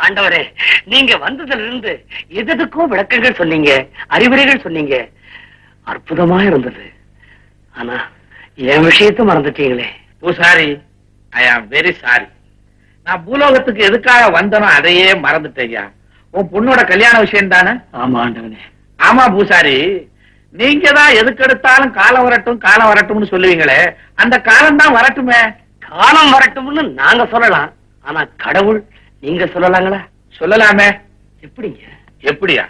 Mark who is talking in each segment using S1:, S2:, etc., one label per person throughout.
S1: ஆண்டவரே, நீங்க வந்ததுல இருந்து எதுக்கும் விளக்கங்கள் சொன்னீங்க, அறிவுரைகள் சொன்னீங்க, அற்புதமா இருந்தது. ஆனா என் விஷயத்த மறந்துட்டீங்களே.
S2: பூசாரி, ஐ ஆம் வெரி சாரி. நான் பூலோகத்துக்கு எதுக்காக வந்தனோ அதையே மறந்துட்டேயா. உன் பொண்ணோட கல்யாண விஷயம் தானே?
S1: ஆமா ஆண்டவனே.
S2: ஆமா பூசாரி, நீங்க தான் எதுக்கு எடுத்தாலும் காலம் வரட்டும் காலம் வரட்டும்னு சொல்லுவீங்களே, அந்த காலம் தான் வரட்டுமே.
S1: காலம் வரட்டும்னு நாங்க சொல்லலாம், ஆனா கடவுள் நீங்க சொல்லலாங்களா?
S2: சொல்லலாமே.
S1: எப்படிங்க?
S2: எப்படியா?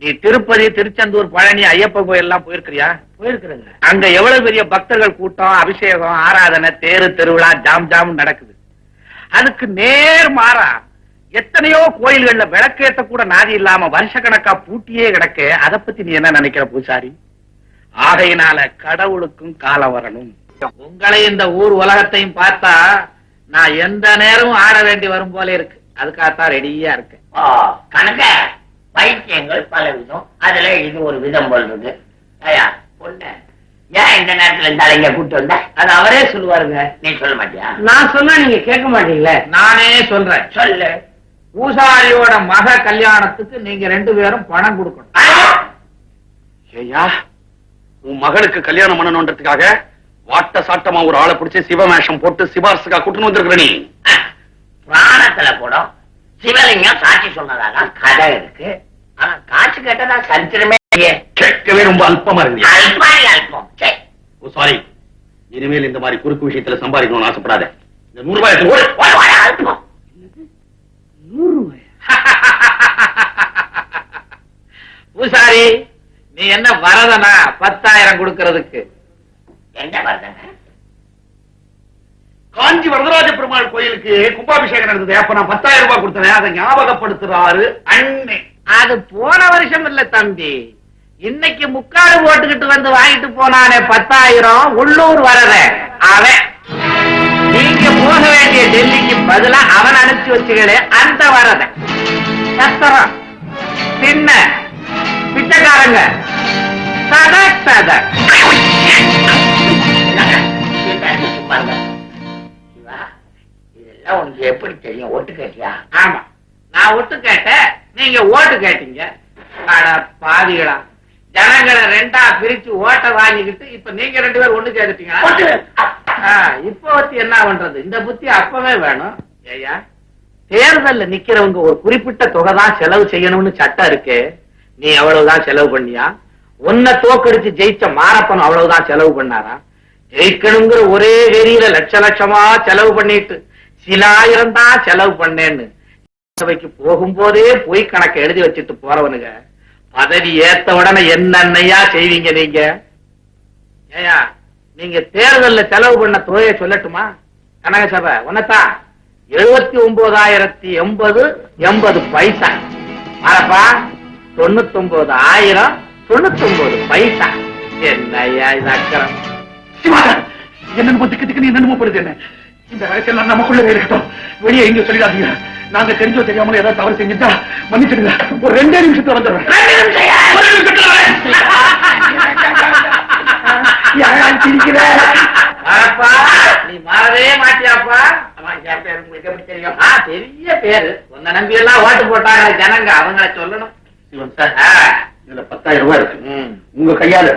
S2: நீ திருப்பதி, திருச்செந்தூர், பழனி, ஐயப்பன் கோயில் எல்லாம் போயிருக்கிறியா?
S1: போயிருக்கிறேங்க.
S2: அங்க எவ்வளவு பெரிய பக்தர்கள் கூட்டம், அபிஷேகம், ஆராதனை, தேரு திருவிழா ஜாம் ஜாம் நடக்குது. அதுக்கு நேர் மாறா எத்தனையோ கோயில்கள்ல விளக்கேத்த கூட நாதி இல்லாம வருஷக்கணக்கா பூட்டியே கிடக்க. அதை பத்தி நீ என்ன நினைக்கிற பூசாரி? ஆகையினால கடவுளுக்கும் காலம் வரணும். உங்களை இந்த ஊர் உலகத்தையும் பார்த்தா நான் எந்த நேரமும் ஆட வேண்டி வரும் போல இருக்கு. அதுக்காகத்தான் ரெடியா இருக்கேன்.
S3: கணக்க பைத்தியங்கள் பல விதம், அதுல இது ஒரு விதம் போல் இருக்கு. பொண்ணு ஏன் இந்த நேரத்துல இந்த இங்க கூட்டு வந்த?
S1: அது அவரே சொல்லுவாருங்க.
S3: நீ சொல்ல மாட்டியா?
S1: நான் சொன்னா நீங்க கேட்க மாட்டீங்களே.
S2: நானே சொல்றேன்.
S3: சொல்லு.
S2: பூசாரியோட மக கல்யாணத்துக்கு நீங்க 2 பேரும் பணம் கொடுக்கணும்.
S1: ஐயா, உன் மகளுக்கு கல்யாணம் பண்ணணும்ன்றதுக்காக வாட்ட சாட்டமா ஒரு ஆளை பிடிச்சி சிவமேஷம் போட்டு சிபாரசுக்கா கூட்டணும் வந்திருக்கிற நீ.
S3: புராணத்துல கூட சிவலிங்கம் சாட்சி சொன்னதாக கதை இருக்கு. ஆனா காட்சி கேட்டதா சரித்திரமே
S1: கேட்கவே ரொம்ப அல்பமா இருக்கு.
S3: அல்பம்.
S1: சாரி, இனிமேல் இந்த மாதிரி குறுக்கு விஷயத்துல சம்பாதிக்கணும்னு ஆசைப்படாத. இந்த 100 ரூபாய்
S3: அல்பம்.
S1: 100 ரூபாய்?
S2: பூசாரி, நீ என்ன வரதனா 10,000 கொடுக்கறதுக்கு?
S3: என்ன வருதுங்க?
S1: காஞ்சி வரதராஜ பெருமாள் கோயிலுக்கு கும்பாபிஷேகம் நடந்தது. அப்ப நான் 10,000 ரூபாய் கொடுத்தேன். அதை ஞாபகப்படுத்துறாரு அண்ணே.
S2: அது போன வருஷம் இல்ல தம்பி, இன்னைக்கு முக்காடு போட்டுக்கிட்டு வந்து வாங்கிட்டு போனானே 10,000 உள்ளூர் வரத அவன். நீங்க போக வேண்டிய டெல்லிக்கு பதிலா அவன் அனுப்பிச்சு வச்சுகளே அந்த வரத. சத்திரம், சின்ன பிச்சைக்காரங்க சதக் சதக்.
S3: இதெல்லாம் உனக்கு எப்படி தெரியும்? ஒட்டு கேட்டியா?
S2: ஆமா, நான் ஒட்டு கேட்டேன், நீங்க ஓட்டு கேட்டீங்க. அட பாவிகளா, ஜனங்களை 2ஆ பிரிச்சு ஓட்ட வாங்கிக்கிட்டு இப்ப நீங்க 2 பேரும் ஒண்ணு கேட்டுட்டீங்களா? இப்ப வச்சு என்ன பண்றது? இந்த புத்தி அப்பவே வேணும். ஐயா, தேர்தல்ல நிக்கிறவங்க ஒரு குறிப்பிட்ட தொகை தான் செலவு செய்யணும்னு சட்டம் இருக்கு. நீ அவ்வளவுதான் செலவு பண்ணியா? உன்னை தோக்கடிச்சு ஜெயிச்ச மாரப்பன் அவ்வளவுதான் செலவு பண்ணாரா? ஜெயிக்கணுங்கிற ஒரே வெறியில லட்சமா செலவு பண்ணிட்டு சில ஆயிரம் தான் செலவு பண்ணேன்னு சபைக்கு போகும்போதே போய் கணக்கு எழுதி வச்சுட்டு போறவனுங்க பதவி ஏத்த உடனே என்னன்னையா செய்வீங்க நீங்க? ஏயா, நீங்க தேர்தல்ல செலவு பண்ண தொகையை சொல்லட்டுமா? கனக சபை ஒன்னதான் 79,080 பைசா. மாரப்பா 99,099 பைசா. என்னையா இது அக்கறம்?
S1: என்னன்னு திக்கு நீ என்னமோ பண்ணுது. என்ன இந்த ரகசியம் நமக்குள்ளே இருக்கட்டும், வெளியே எங்க சொல்லிடாதீங்க. நாங்க தெரிஞ்சோ தெரியாமல ஏதாவது தவறு செஞ்சுட்டா மன்னிச்சிடுங்க. ஒரு 2 நிமிஷத்துல வந்துடுறேன்.
S2: நீ மாறவே மாட்டியாப்பா? உங்களுக்கு எப்படி தெரியும்? பெரிய பேரு, உன்னை நம்பி எல்லாம் ஓட்டு போட்டாங்க ஜனங்க, அவங்கள சொல்லணும்.
S1: சிவன் சார், இதுல 10,000 ரூபாய் இருக்கு. உங்க கையால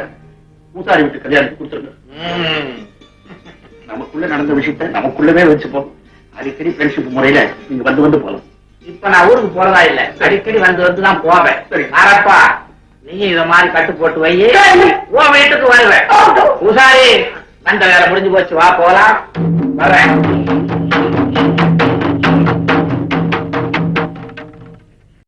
S1: பூசாரி வீட்டு கல்யாணத்துக்கு கொடுத்துருங்க. நமக்குள்ள நடந்த விஷயத்த நமக்குள்ளவே வச்சுப்போம். அடிக்கடி ஃப்ரெண்ட்ஷிப் முறையில நீங்க வந்து போலாம்.
S2: இப்ப நான் ஊருக்கு போறதா இல்ல, அடிக்கடி வந்துதான் போவேன். சரி மாரப்பா, நீ இத மாதிரி கட்டு போட்டு வை, உன் வீட்டுக்கு வருவேன். பூசாரி, வந்த வேலை முடிஞ்சு போச்சு, வா போலாம். வரேன்.